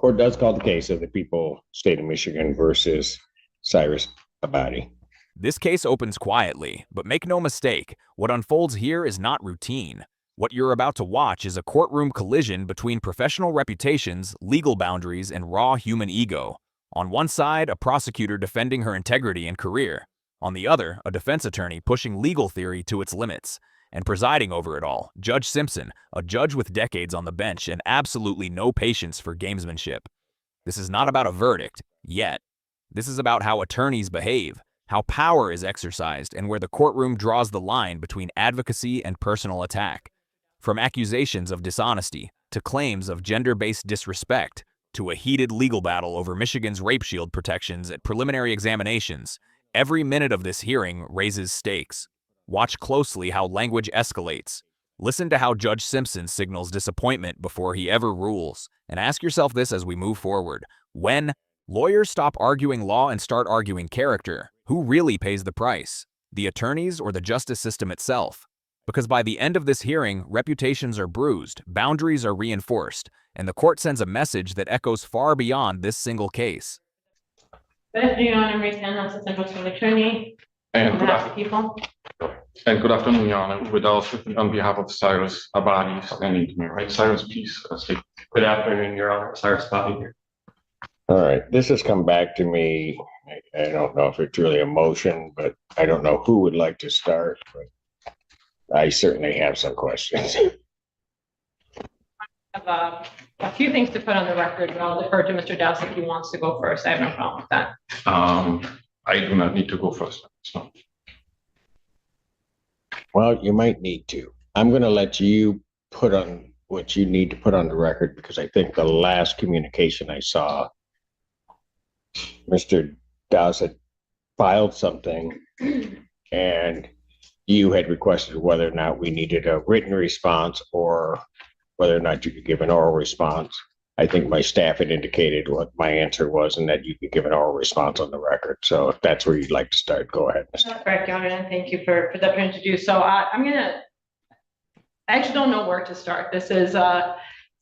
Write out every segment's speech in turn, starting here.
Court does call the case of the people, state of Michigan versus Cyrus Abadi. This case opens quietly, but make no mistake, what unfolds here is not routine. What you're about to watch is a courtroom collision between professional reputations, legal boundaries, and raw human ego. On one side, a prosecutor defending her integrity and career. On the other, a defense attorney pushing legal theory to its limits. And presiding over it all, Judge Simpson, a judge with decades on the bench and absolutely no patience for gamesmanship. This is not about a verdict, yet. This is about how attorneys behave, how power is exercised, and where the courtroom draws the line between advocacy and personal attack. From accusations of dishonesty, to claims of gender-based disrespect, to a heated legal battle over Michigan's rape shield protections at preliminary examinations, every minute of this hearing raises stakes. Watch closely how language escalates. Listen to how Judge Simpson signals disappointment before he ever rules. And ask yourself this as we move forward. When lawyers stop arguing law and start arguing character, who really pays the price? The attorneys or the justice system itself? Because by the end of this hearing, reputations are bruised, boundaries are reinforced, and the court sends a message that echoes far beyond this single case. Good afternoon, Your Honor. Marie Stanhouse, Assistant Prosecuting Attorney. And good afternoon, Your Honor. With all on behalf of Cyrus Abadi standing to me, right? Cyrus, please speak. Good afternoon, Your Honor. Cyrus Abadi here. All right, this has come back to me. I don't know if it's really a motion, but I don't know who would like to start, but I certainly have some questions. I have a few things to put on the record, but I'll defer to Mr. Dowse if he wants to go first. I have no problem with that. I do not need to go first. So. Well, you might need to. I'm going to let you put on what you need to put on the record, because I think the last communication I saw, Mr. Dowse had filed something and you had requested whether or not we needed a written response or whether or not you could give an oral response. I think my staff had indicated what my answer was and that you could give an oral response on the record. So if that's where you'd like to start, go ahead. That's correct, Your Honor, and thank you for the opportunity to do so. I actually don't know where to start. This is a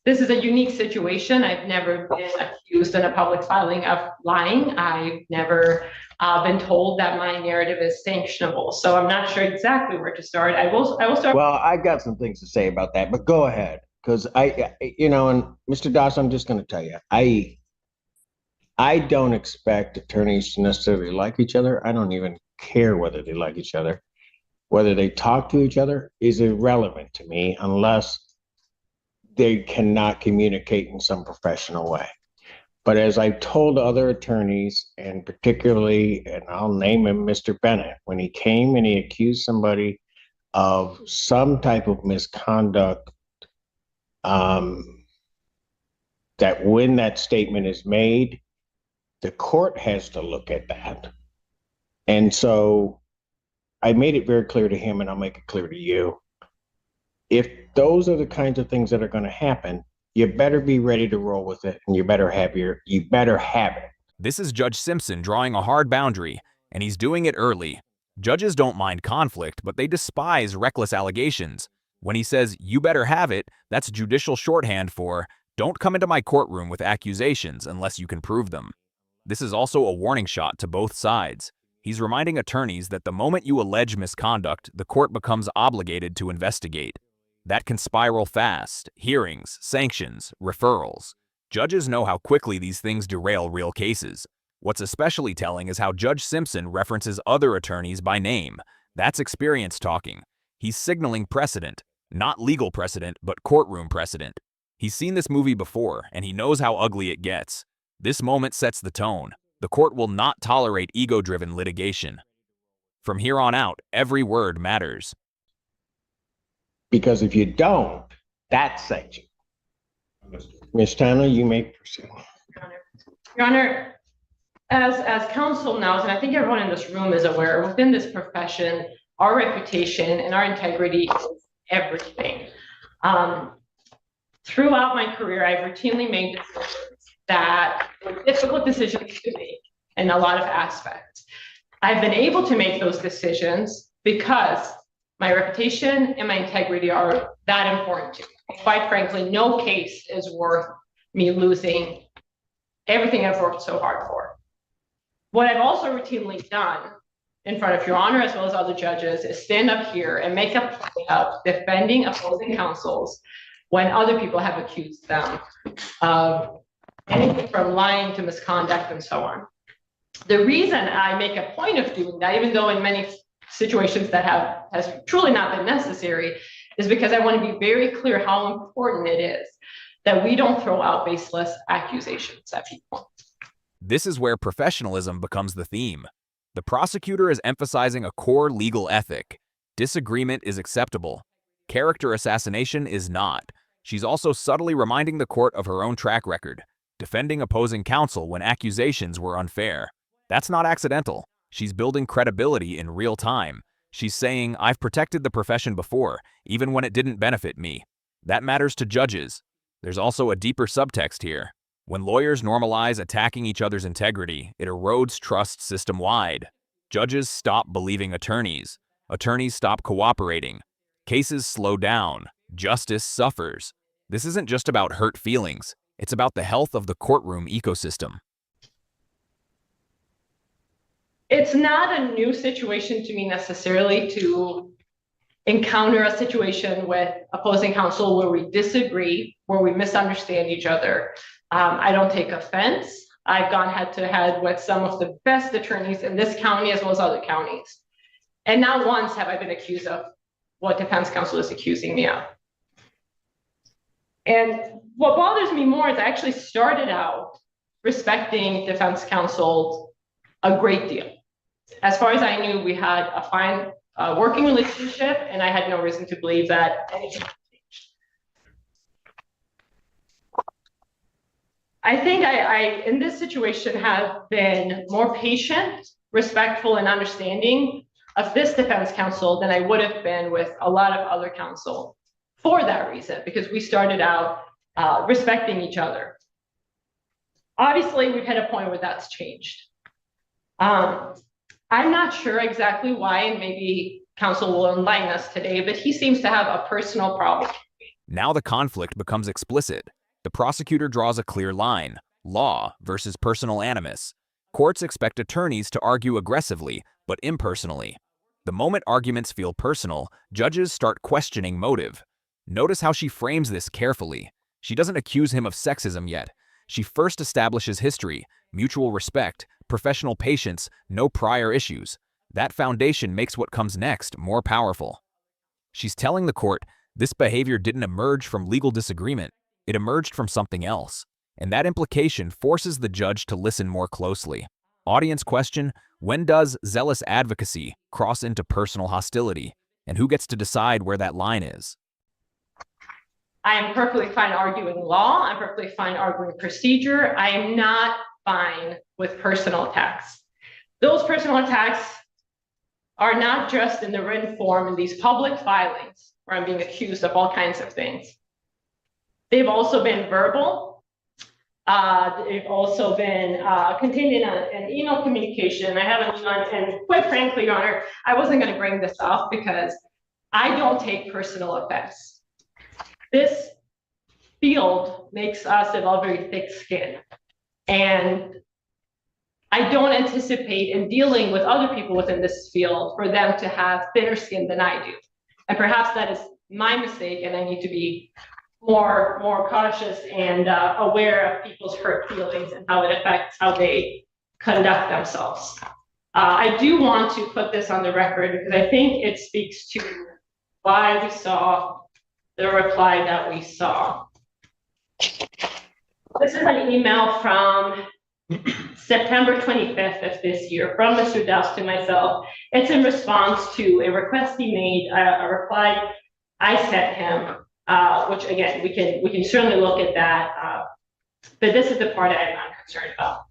unique situation. I've never been accused in a public filing of lying. I've never been told that my narrative is sanctionable. So I'm not sure exactly where to start. I will start. Well, I got some things to say about that, but go ahead. Because and Mr. Dawes, I'm just going to tell you, I don't expect attorneys to necessarily like each other. I don't even care whether they like each other. Whether they talk to each other is irrelevant to me unless they cannot communicate in some professional way. But as I've told other attorneys, and particularly, and I'll name him Mr. Bennett, when he came and he accused somebody of some type of misconduct, that when that statement is made, the court has to look at that. And so I made it very clear to him, and I'll make it clear to you. If those are the kinds of things that are going to happen, you better be ready to roll with it, and you better have it. This is Judge Simpson drawing a hard boundary, and he's doing it early. Judges don't mind conflict, but they despise reckless allegations. When he says, "you better have it," that's judicial shorthand for, "don't come into my courtroom with accusations unless you can prove them." This is also a warning shot to both sides. He's reminding attorneys that the moment you allege misconduct, the court becomes obligated to investigate. That can spiral fast: hearings, sanctions, referrals. Judges know how quickly these things derail real cases. What's especially telling is how Judge Simpson references other attorneys by name. That's experience talking. He's signaling precedent. Not legal precedent, but courtroom precedent. He's seen this movie before, and he knows how ugly it gets. This moment sets the tone. The court will not tolerate ego-driven litigation. From here on out, every word matters. Because if you don't, that's sanction. Ms. Tanner, you may proceed. Your Honor, as counsel knows, and I think everyone in this room is aware, within this profession, our reputation and our integrity is everything. Throughout my career, I've routinely made decisions that were difficult decisions to make in a lot of aspects. I've been able to make those decisions because my reputation and my integrity are that important to me. Quite frankly, no case is worth me losing everything I've worked so hard for. What I've also routinely done in front of Your Honor, as well as other judges, is stand up here and make a point of defending opposing counsels when other people have accused them of anything from lying to misconduct and so on. The reason I make a point of doing that, even though in many situations that has truly not been necessary, is because I want to be very clear how important it is that we don't throw out baseless accusations at people. This is where professionalism becomes the theme. The prosecutor is emphasizing a core legal ethic. Disagreement is acceptable. Character assassination is not. She's also subtly reminding the court of her own track record, defending opposing counsel when accusations were unfair. That's not accidental. She's building credibility in real time. She's saying, I've protected the profession before, even when it didn't benefit me. That matters to judges. There's also a deeper subtext here. When lawyers normalize attacking each other's integrity, it erodes trust system-wide. Judges stop believing attorneys. Attorneys stop cooperating. Cases slow down. Justice suffers. This isn't just about hurt feelings. It's about the health of the courtroom ecosystem. It's not a new situation to me necessarily to encounter a situation with opposing counsel where we disagree, where we misunderstand each other. I don't take offense. I've gone head to head with some of the best attorneys in this county as well as other counties. And not once have I been accused of what defense counsel is accusing me of. And what bothers me more is I actually started out respecting defense counsel a great deal. As far as I knew, we had a fine working relationship, and I had no reason to believe that anything changed. I think I in this situation, have been more patient, respectful, and understanding of this defense counsel than I would have been with a lot of other counsel for that reason, because we started out respecting each other. Obviously, we've hit a point where that's changed. I'm not sure exactly why, and maybe counsel will enlighten us today, but he seems to have a personal problem. Now the conflict becomes explicit. The prosecutor draws a clear line: law versus personal animus. Courts expect attorneys to argue aggressively, but impersonally. The moment arguments feel personal, judges start questioning motive. Notice how she frames this carefully. She doesn't accuse him of sexism yet. She first establishes history, mutual respect, professional patience, no prior issues. That foundation makes what comes next more powerful. She's telling the court, this behavior didn't emerge from legal disagreement. It emerged from something else. And that implication forces the judge to listen more closely. Audience question: when does zealous advocacy cross into personal hostility? And who gets to decide where that line is? I am perfectly fine arguing law. I'm perfectly fine arguing procedure. I am not fine with personal attacks. Those personal attacks are not just in the written form in these public filings where I'm being accused of all kinds of things. They've also been verbal. They've also been contained in an email communication. I haven't done, and quite frankly, Your Honor, I wasn't going to bring this up because I don't take personal offense. This field makes us develop very thick skin. And I don't anticipate in dealing with other people within this field for them to have thinner skin than I do. And perhaps that is my mistake, and I need to be more cautious and aware of people's hurt feelings and how it affects how they conduct themselves. I do want to put this on the record because I think it speaks to why we saw the reply that we saw. This is an email from September 25th of this year from Mr. Douse to myself. It's in response to a request he made, a reply I sent him, which again, we can certainly look at that, but this is the part I'm not concerned about.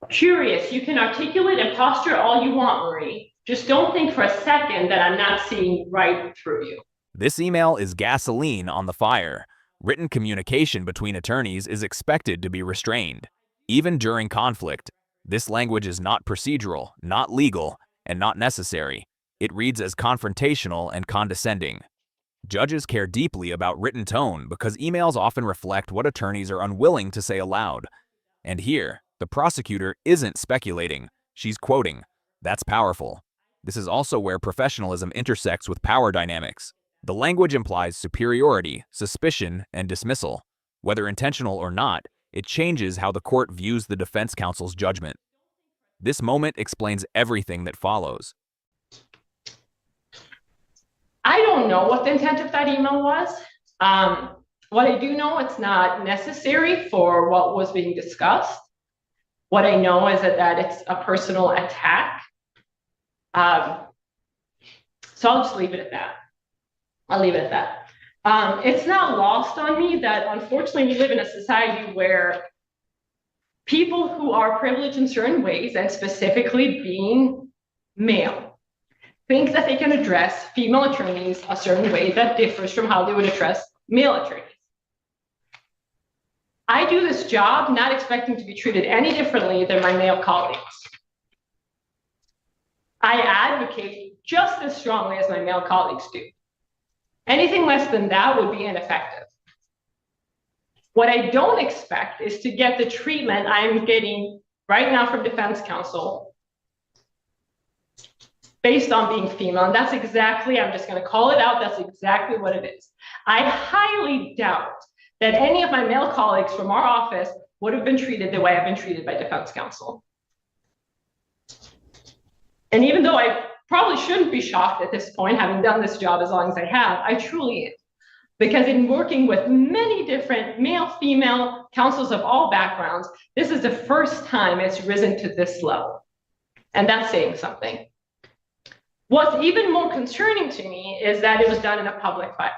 Curious, you can articulate and posture all you want, Marie. Just don't think for a second that I'm not seeing right through you. This email is gasoline on the fire. Written communication between attorneys is expected to be restrained. Even during conflict, this language is not procedural, not legal, and not necessary. It reads as confrontational and condescending. Judges care deeply about written tone because emails often reflect what attorneys are unwilling to say aloud. And here, the prosecutor isn't speculating, she's quoting. That's powerful. This is also where professionalism intersects with power dynamics. The language implies superiority, suspicion, and dismissal. Whether intentional or not, it changes how the court views the defense counsel's judgment. This moment explains everything that follows. I don't know what the intent of that email was. What I do know, it's not necessary for what was being discussed. What I know is that it's a personal attack. So I'll just leave it at that. I'll leave it at that. It's not lost on me that unfortunately we live in a society where people who are privileged in certain ways, and specifically being male, think that they can address female attorneys a certain way that differs from how they would address male attorneys. I do this job not expecting to be treated any differently than my male colleagues. I advocate just as strongly as my male colleagues do. Anything less than that would be ineffective. What I don't expect is to get the treatment I'm getting right now from defense counsel based on being female. And that's exactly, I'm just going to call it out, that's exactly what it is. I highly doubt that any of my male colleagues from our office would have been treated the way I've been treated by defense counsel. And even though I probably shouldn't be shocked at this point, having done this job as long as I have, I truly am. Because in working with many different male, female counsels of all backgrounds, this is the first time it's risen to this level. And that's saying something. What's even more concerning to me is that it was done in a public filing.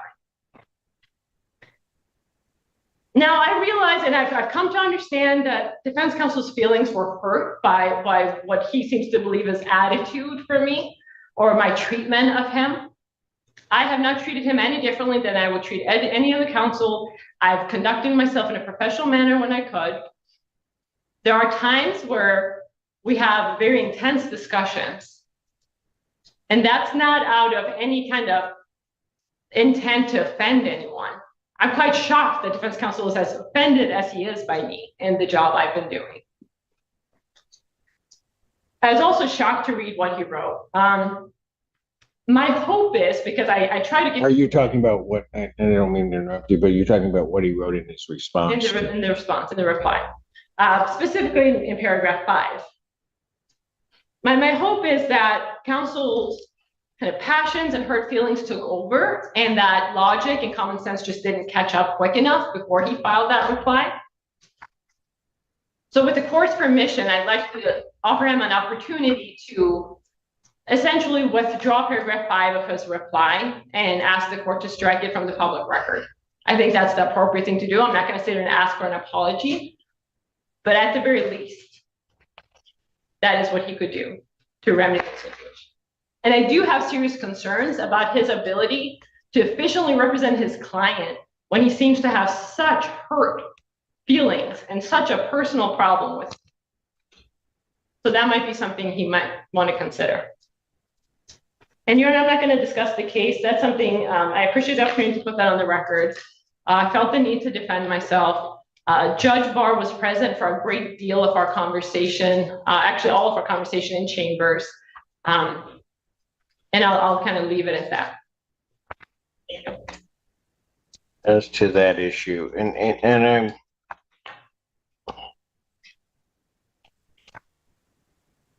Now, I realize, and I've come to understand that defense counsel's feelings were hurt by what he seems to believe is attitude for me or my treatment of him. I have not treated him any differently than I would treat any other counsel. I've conducted myself in a professional manner when I could. There are times where we have very intense discussions, and that's not out of any kind of intent to offend anyone. I'm quite shocked that defense counsel is as offended as he is by me and the job I've been doing. I was also shocked to read what he wrote. My hope is, because I try to get— Are you talking about what, and I don't mean to interrupt you, but you're talking about what he wrote in his response? In the reply, specifically in paragraph 5. My hope is that counsel's kind of passions and hurt feelings took over, and that logic and common sense just didn't catch up quick enough before he filed that reply. So with the court's permission, I'd like to offer him an opportunity to essentially withdraw paragraph 5 of his reply and ask the court to strike it from the public record. I think that's the appropriate thing to do. I'm not going to sit there and ask for an apology, but at the very least, that is what he could do to remedy the situation. And I do have serious concerns about his ability to efficiently represent his client when he seems to have such hurt feelings and such a personal problem with him. So that might be something he might want to consider. And I'm not going to discuss the case. That's something I appreciate the opportunity to put that on the record. I felt the need to defend myself. Judge Barr was present for a great deal of our conversation, actually all of our conversation in chambers. And I'll kind of leave it at that. As to that issue, and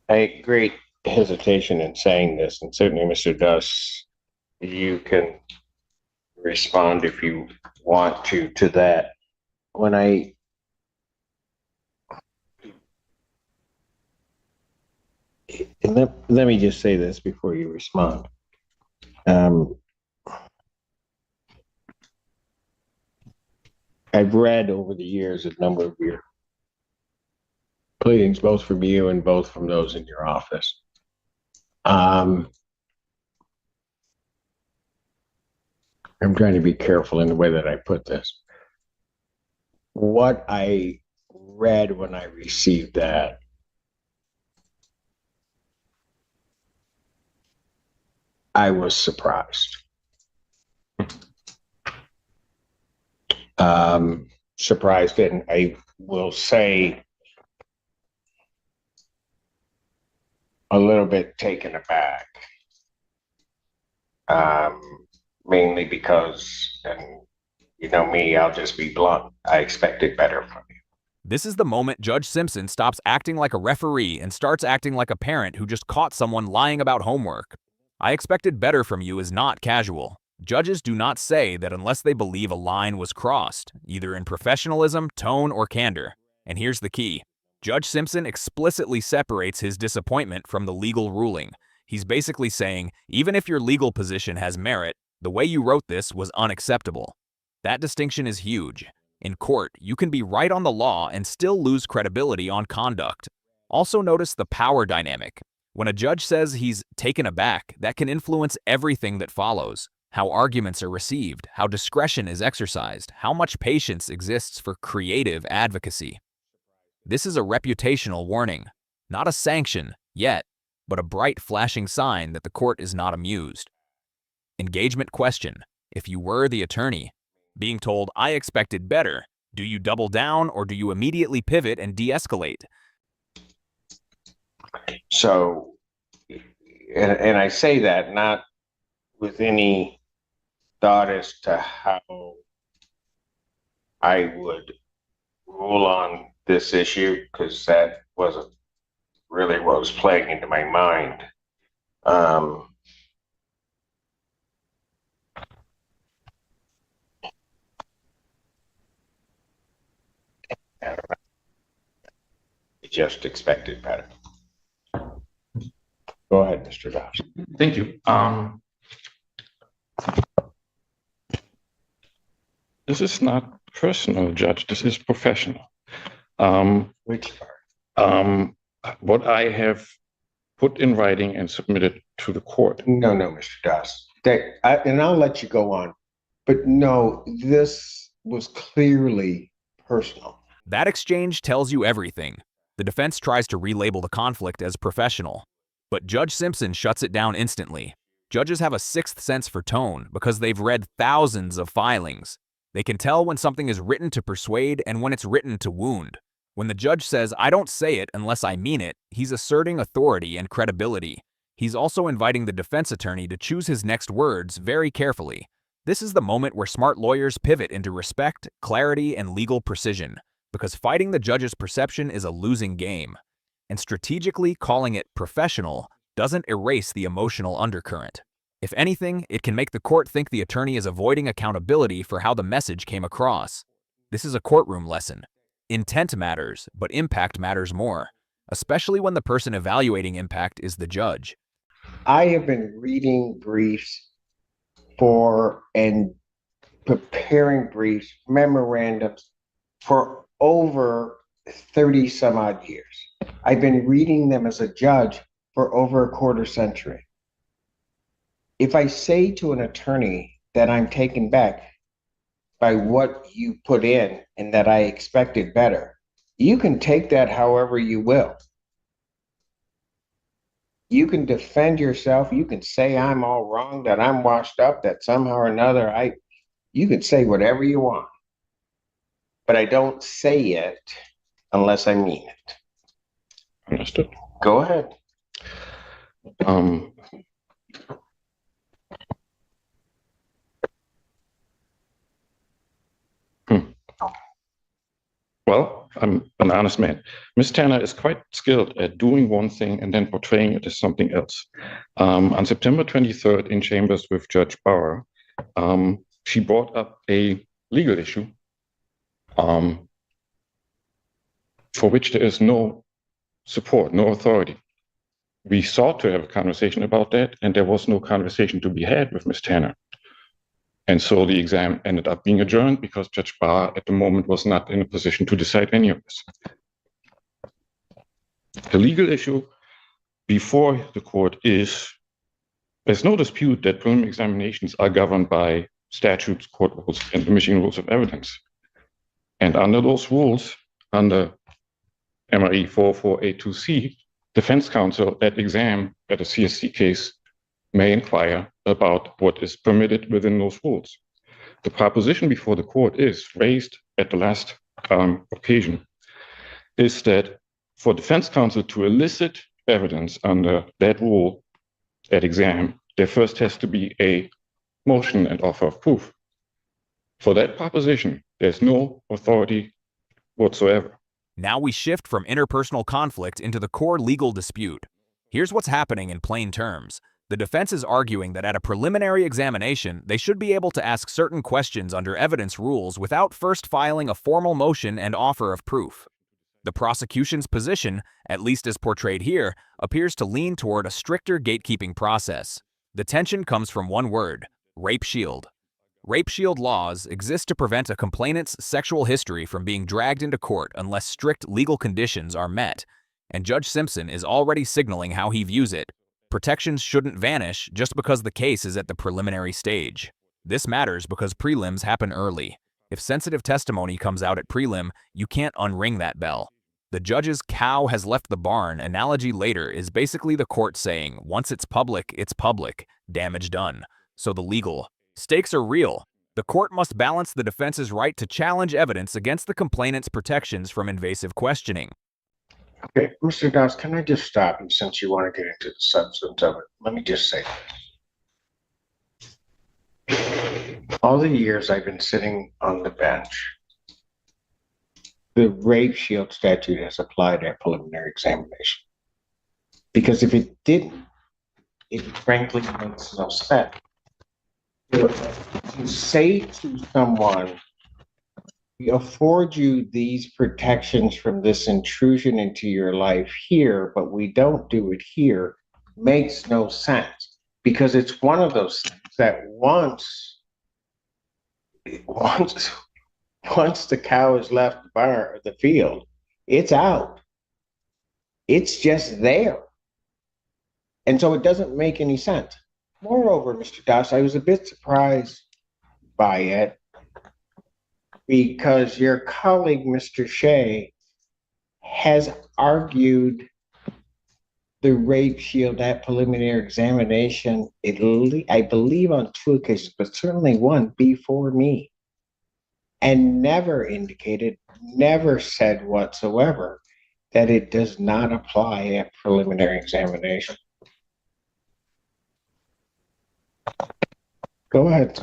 I have great hesitation in saying this, and certainly Mr. Duss, you can respond if you want to that. When let me just say this before you respond. I've read over the years a number of your pleadings, both from you and both from those in your office. I'm trying to be careful in the way that I put this. What I read when I received that, I was surprised. Surprised, and I will say a little bit taken aback. Mainly because, and you know me, I'll just be blunt, I expected better from you. This is the moment Judge Simpson stops acting like a referee and starts acting like a parent who just caught someone lying about homework. I expected better from you is not casual. Judges do not say that unless they believe a line was crossed, either in professionalism, tone, or candor. And here's the key. Judge Simpson explicitly separates his disappointment from the legal ruling. He's basically saying, even if your legal position has merit, the way you wrote this was unacceptable. That distinction is huge. In court, you can be right on the law and still lose credibility on conduct. Also notice the power dynamic. When a judge says he's taken aback, that can influence everything that follows. How arguments are received, how discretion is exercised, how much patience exists for creative advocacy. This is a reputational warning, not a sanction yet, but a bright flashing sign that the court is not amused. Engagement question. If you were the attorney, being told, I expected better, do you double down or do you immediately pivot and de-escalate? So, and I say that not with any thought as to how I would rule on this issue, because that wasn't really what was playing into my mind. I don't know. I just expected better. Go ahead, Mr. Doss. Thank you. This is not personal, Judge. This is professional. Which part? What I have put in writing and submitted to the court. No, Mr. Doss. And I'll let you go on. But no, this was clearly personal. That exchange tells you everything. The defense tries to relabel the conflict as professional, but Judge Simpson shuts it down instantly. Judges have a sixth sense for tone because they've read thousands of filings. They can tell when something is written to persuade and when it's written to wound. When the judge says, I don't say it unless I mean it, he's asserting authority and credibility. He's also inviting the defense attorney to choose his next words very carefully. This is the moment where smart lawyers pivot into respect, clarity, and legal precision, because fighting the judge's perception is a losing game. And strategically calling it professional doesn't erase the emotional undercurrent. If anything, it can make the court think the attorney is avoiding accountability for how the message came across. This is a courtroom lesson. Intent matters, but impact matters more, especially when the person evaluating impact is the judge. I have been reading briefs and preparing briefs, memorandums for over 30 some odd years. I've been reading them as a judge for over a quarter century. If I say to an attorney that I'm taken back by what you put in and that I expected better, you can take that however you will. You can defend yourself. You can say I'm all wrong, that I'm washed up, that somehow or another you can say whatever you want. But I don't say it unless I mean it. Understood. Go ahead. Well, I'm an honest man. Ms. Tanner is quite skilled at doing one thing and then portraying it as something else. On September 23rd in chambers with Judge Bauer, she brought up a legal issue for which there is no support, no authority. We sought to have a conversation about that, and there was no conversation to be had with Ms. Tanner. And so the exam ended up being adjourned because Judge Bauer at the moment was not in a position to decide any of this. The legal issue before the court is, there's no dispute that preliminary examinations are governed by statutes, court rules, and the Michigan Rules of Evidence. And under those rules, under MRE 4482C, defense counsel at exam at a CSC case may inquire about what is permitted within those rules. The proposition before the court is raised at the last occasion is that for defense counsel to elicit evidence under that rule at exam, there first has to be a motion and offer of proof. For that proposition, there's no authority whatsoever. Now we shift from interpersonal conflict into the core legal dispute. Here's what's happening in plain terms. The defense is arguing that at a preliminary examination, they should be able to ask certain questions under evidence rules without first filing a formal motion and offer of proof. The prosecution's position, at least as portrayed here, appears to lean toward a stricter gatekeeping process. The tension comes from one word: rape shield. Rape shield laws exist to prevent a complainant's sexual history from being dragged into court unless strict legal conditions are met, and Judge Simpson is already signaling how he views it. Protections shouldn't vanish just because the case is at the preliminary stage. This matters because prelims happen early. If sensitive testimony comes out at prelim, you can't unring that bell. The judge's "cow has left the barn" analogy later is basically the court saying, once it's public, damage done. So the legal stakes are real. The court must balance the defense's right to challenge evidence against the complainant's protections from invasive questioning. Okay, Mr. Doss, can I just stop you since you want to get into the substance of it? Let me just say this. All the years I've been sitting on the bench, the rape shield statute has applied at preliminary examination. Because if it didn't, it frankly makes no sense. To say to someone, we afford you these protections from this intrusion into your life here, but we don't do it here, makes no sense. Because it's one of those things that once the cow has left the field, it's out. It's just there. And so it doesn't make any sense. Moreover, Mr. Doss, I was a bit surprised by it because your colleague, Mr. Shea, has argued the rape shield at preliminary examination, I believe on 2 occasions, but certainly one before me, and never indicated, never said whatsoever that it does not apply at preliminary examination. Go ahead.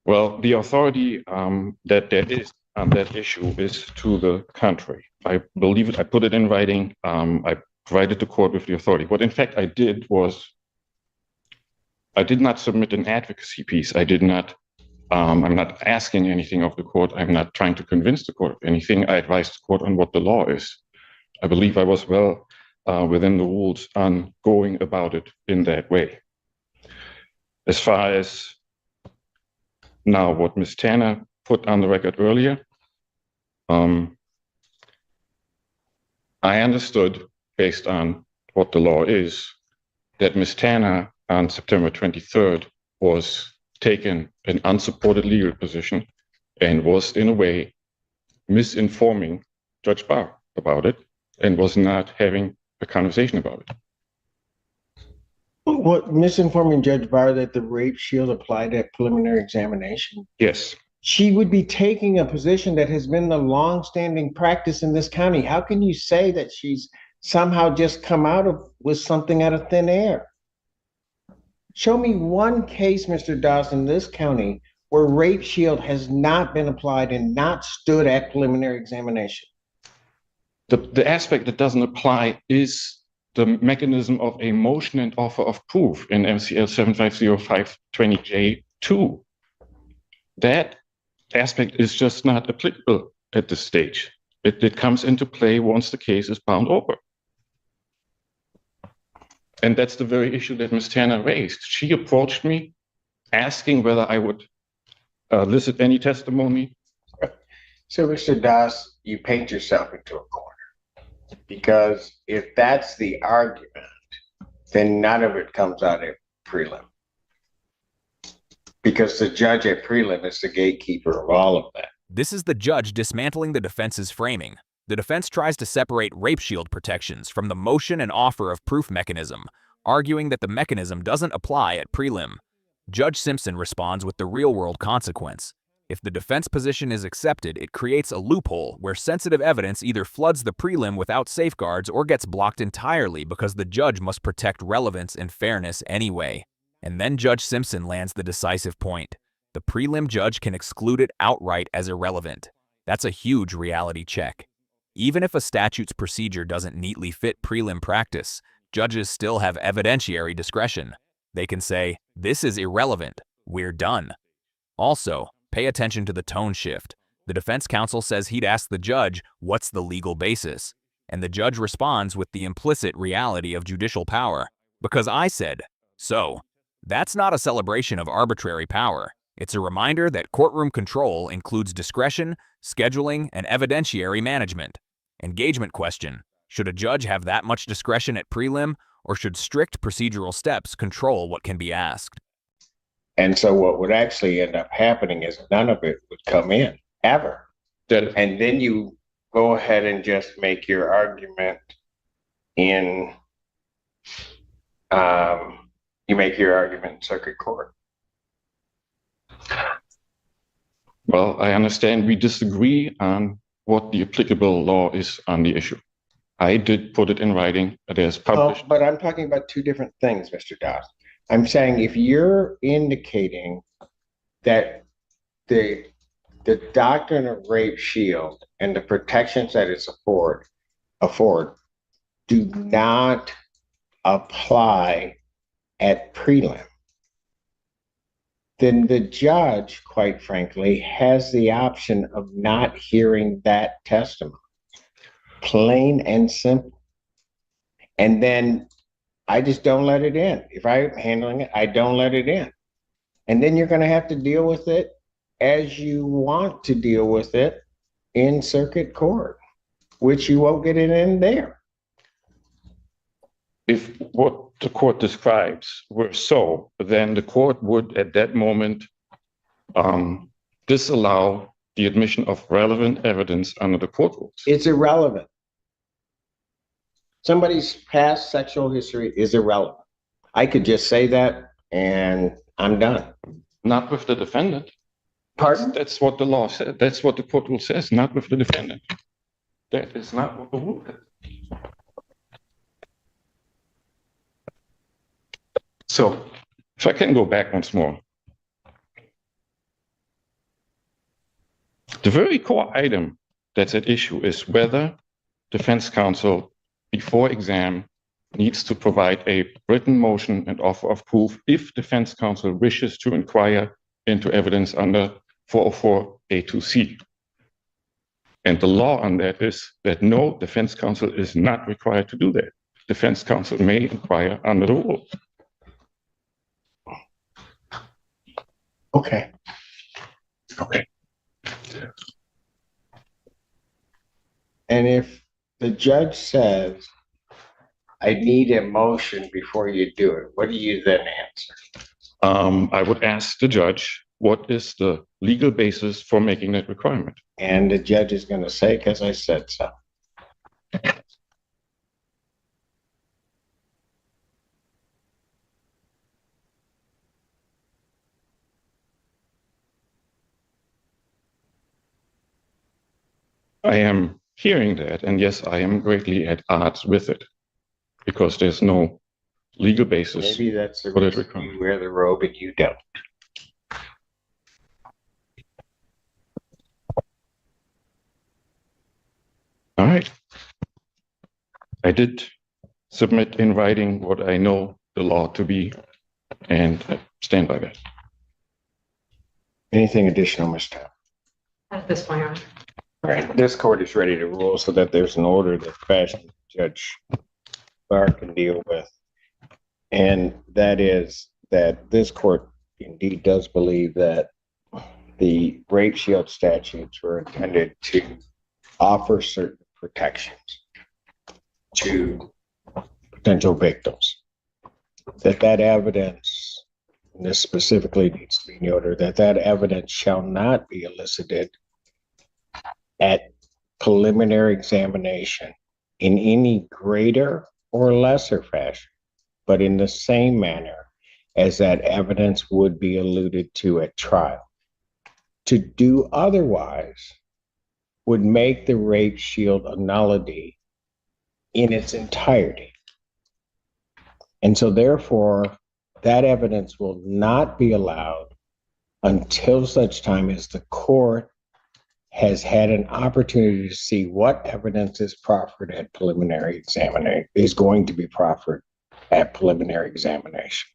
Well, the authority that there is on that issue is to the contrary. I believe it, I put it in writing. I provided the court with the authority. What in fact I did was, I did not submit an advocacy piece. I did not, I'm not asking anything of the court. I'm not trying to convince the court of anything. I advised the court on what the law is. I believe I was well within the rules on going about it in that way. As far as now what Ms. Tanner put on the record earlier, I understood, based on what the law is, that Ms. Tanner on September 23rd was taking an unsupported legal position and was in a way misinforming Judge Barr about it and was not having a conversation about it. What, misinforming Judge Barr that the rape shield applied at preliminary examination? Yes. She would be taking a position that has been the longstanding practice in this county. How can you say that she's somehow just come out with something out of thin air? Show me one case, Mr. Dawson, in this county where rape shield has not been applied and not stood at preliminary examination. The aspect that doesn't apply is the mechanism of a motion and offer of proof in MCL 750520J2. That aspect is just not applicable at this stage. It comes into play once the case is bound over. And that's the very issue that Ms. Tanner raised. She approached me asking whether I would elicit any testimony. So, Mr. Das, you paint yourself into a corner. Because if that's the argument, then none of it comes out at prelim. Because the judge at prelim is the gatekeeper of all of that. This is the judge dismantling the defense's framing. The defense tries to separate rape shield protections from the motion and offer of proof mechanism, arguing that the mechanism doesn't apply at prelim. Judge Simpson responds with the real-world consequence. If the defense position is accepted, it creates a loophole where sensitive evidence either floods the prelim without safeguards or gets blocked entirely because the judge must protect relevance and fairness anyway. And then Judge Simpson lands the decisive point. The prelim judge can exclude it outright as irrelevant. That's a huge reality check. Even if a statute's procedure doesn't neatly fit prelim practice, judges still have evidentiary discretion. They can say, "This is irrelevant. We're done." Also, pay attention to the tone shift. The defense counsel says he'd ask the judge, "What's the legal basis?" And the judge responds with the implicit reality of judicial power. "Because I said so." That's not a celebration of arbitrary power. It's a reminder that courtroom control includes discretion, scheduling, and evidentiary management. Engagement question: should a judge have that much discretion at prelim, or should strict procedural steps control what can be asked? And so what would actually end up happening is none of it would come in, ever. And then you go ahead and just make your argument in, circuit court. Well, I understand we disagree on what the applicable law is on the issue. I did put it in writing. It is published. But I'm talking about two different things, Mr. Doss. I'm saying if you're indicating that the doctrine of rape shield and the protections that it's afford do not apply at prelim, then the judge, quite frankly, has the option of not hearing that testimony. Plain and simple. And then I just don't let it in. If I'm handling it, I don't let it in. And then you're going to have to deal with it as you want to deal with it in circuit court, which you won't get it in there. If what the court describes were so, then the court would at that moment disallow the admission of relevant evidence under the court rules. It's irrelevant. Somebody's past sexual history is irrelevant. I could just say that and I'm done. Not with the defendant. Pardon? That's what the law says. That's what the court rule says, not with the defendant. That is not what the rule is. So, if I can go back once more. The very core item that's at issue is whether defense counsel before exam needs to provide a written motion and offer of proof if defense counsel wishes to inquire into evidence under 404A2C. And the law on that is that no, defense counsel is not required to do that. Defense counsel may inquire under the rule. Okay. And if the judge says, I need a motion before you do it, what do you then answer? I would ask the judge, what is the legal basis for making that requirement? And the judge is going to say, because I said so. I am hearing that, and yes, I am greatly at odds with it because there's no legal basis. Maybe that's the for that reason requirement. you wear the robe and you don't. All right. I did submit in writing what I know the law to be, and I stand by that. Anything additional, Mr. Town? At this point, Your Honor. All right, this court is ready to rule so that there's an order that fashion Judge Barr can deal with. And that is that this court indeed does believe that the rape shield statutes were intended to offer certain protections to potential victims. That evidence, and this specifically needs to be noted, that evidence shall not be elicited at preliminary examination in any greater or lesser fashion, but in the same manner as that evidence would be alluded to at trial, To do otherwise would make the rape shield a nullity in its entirety. And so therefore, that evidence will not be allowed until such time as the court has had an opportunity to see what evidence is proffered at preliminary examination, is going to be proffered at preliminary examination.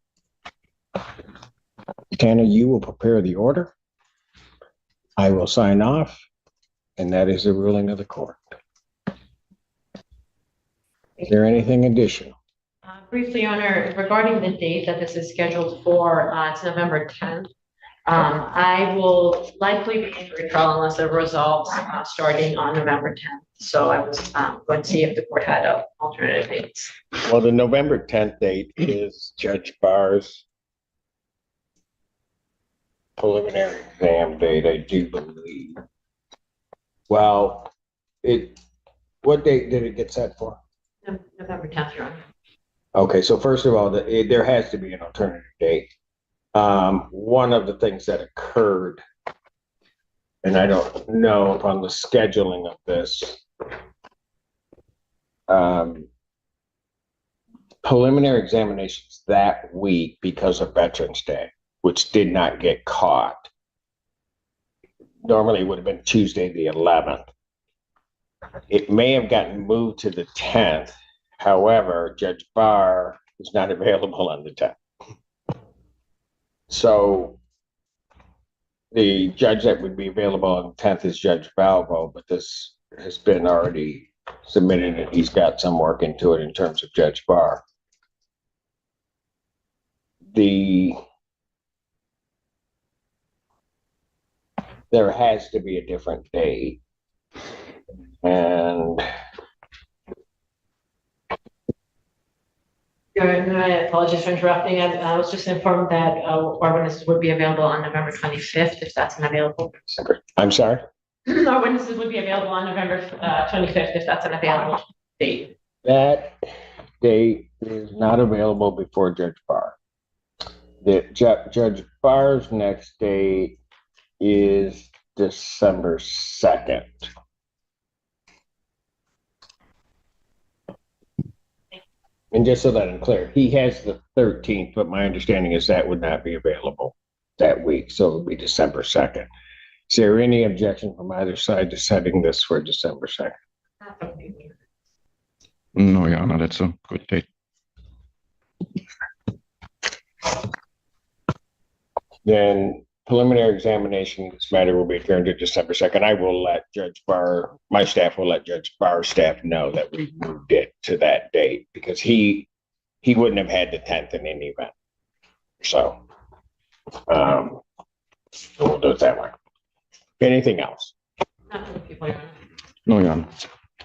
Tanner, you will prepare the order. I will sign off, and that is the ruling of the court. Is there anything additional? Briefly, Your Honor, regarding the date that this is scheduled for, it's November 10th. I will likely be in retrial unless it resolves starting on November 10th. So I was going to see if the court had alternative dates. Well, the November 10th date is Judge Barr's preliminary exam date, I do believe. Well, what date did it get set for? November 10th, Your Honor. Okay, so first of all, there has to be an alternative date. One of the things that occurred, and I don't know if on the scheduling of this, preliminary examinations that week because of Veterans Day, which did not get caught. Normally it would have been Tuesday the 11th. It may have gotten moved to the 10th. However, Judge Barr is not available on the 10th. So the judge that would be available on the 10th is Judge Valvo, but this has been already submitted and he's got some work into it in terms of Judge Barr. There has to be a different date. And I apologize for interrupting. I was just informed that our witnesses would be available on November 25th, if that's not available. I'm sorry? Our witnesses would be available on November 25th, if that's an available date. That date is not available before Judge Barr. Judge Barr's next date is December 2nd. And just so that I'm clear, he has the 13th, but my understanding is that would not be available that week. So it would be December 2nd. Is there any objection from either side to setting this for December 2nd? No, Your Honor, that's a good date. Then preliminary examination of this matter will be adjourned to December 2nd. I will let Judge Barr, my staff will let Judge Barr's staff know that we moved it to that date because he wouldn't have had the 10th in any event. So we'll do it that way. Anything else? No, Your Honor.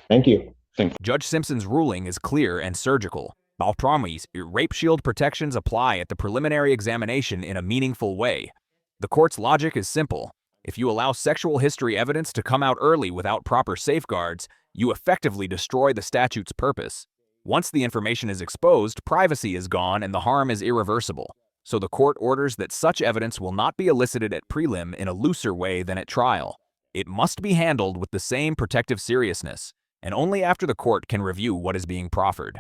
Thank you. Judge Simpson's ruling is clear and surgical. Baltramis, rape shield protections apply at the preliminary examination in a meaningful way. The court's logic is simple. If you allow sexual history evidence to come out early without proper safeguards, you effectively destroy the statute's purpose. Once the information is exposed, privacy is gone and the harm is irreversible. So the court orders that such evidence will not be elicited at prelim in a looser way than at trial. It must be handled with the same protective seriousness, and only after the court can review what is being proffered.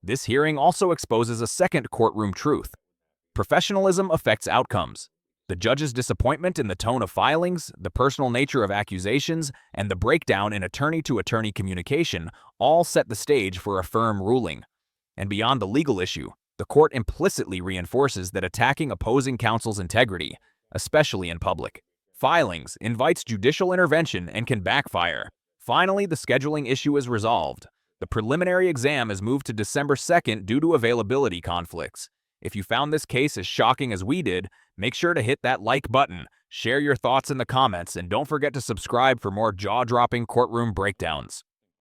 This hearing also exposes a second courtroom truth. Professionalism affects outcomes. The judge's disappointment in the tone of filings, the personal nature of accusations, and the breakdown in attorney-to-attorney communication all set the stage for a firm ruling. And beyond the legal issue, the court implicitly reinforces that attacking opposing counsel's integrity, especially in public filings, invites judicial intervention and can backfire. Finally, the scheduling issue is resolved. The preliminary exam is moved to December 2nd due to availability conflicts. If you found this case as shocking as we did, make sure to hit that like button, share your thoughts in the comments, and don't forget to subscribe for more jaw-dropping courtroom breakdowns.